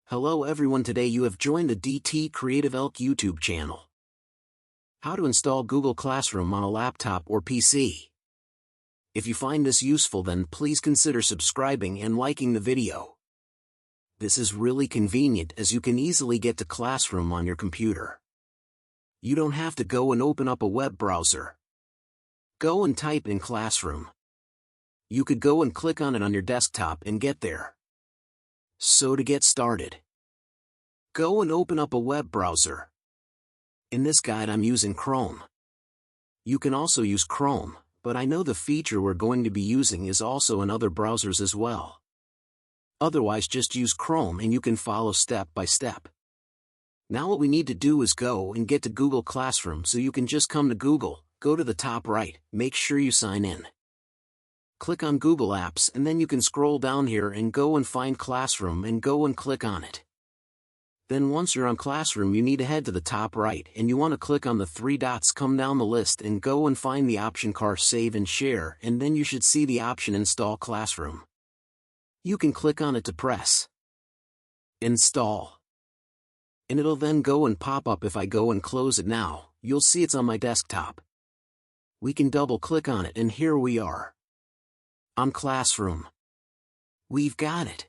Hello everyone, today you have joined the DT Creative Elk YouTube channel. How to install Google Classroom on a laptop or PC. If you find this useful, then please consider subscribing and liking the video. This is really convenient as you can easily get to Classroom on your computer. You don't have to go and open up a web browser. Go and type in Classroom. You could go and click on it on your desktop and get there. So to get started, go and open up a web browser. In this guide I'm using Chrome. You can also use Chrome, but I know the feature we're going to be using is also in other browsers as well. Otherwise just use Chrome and you can follow step by step. Now what we need to do is go and get to Google Classroom, so you can just come to Google, go to the top right, make sure you sign in. Click on Google Apps and then you can scroll down here and go and find Classroom and go and click on it. Then once you're on Classroom you need to head to the top right and you want to click on the three dots come down the list and go and find the option car save and share, and then you should see the option install Classroom. You can click on it to press install. And it'll then go and pop up. If I go and close it now, you'll see it's on my desktop. We can double click on it and here we are on Classroom. We've got it.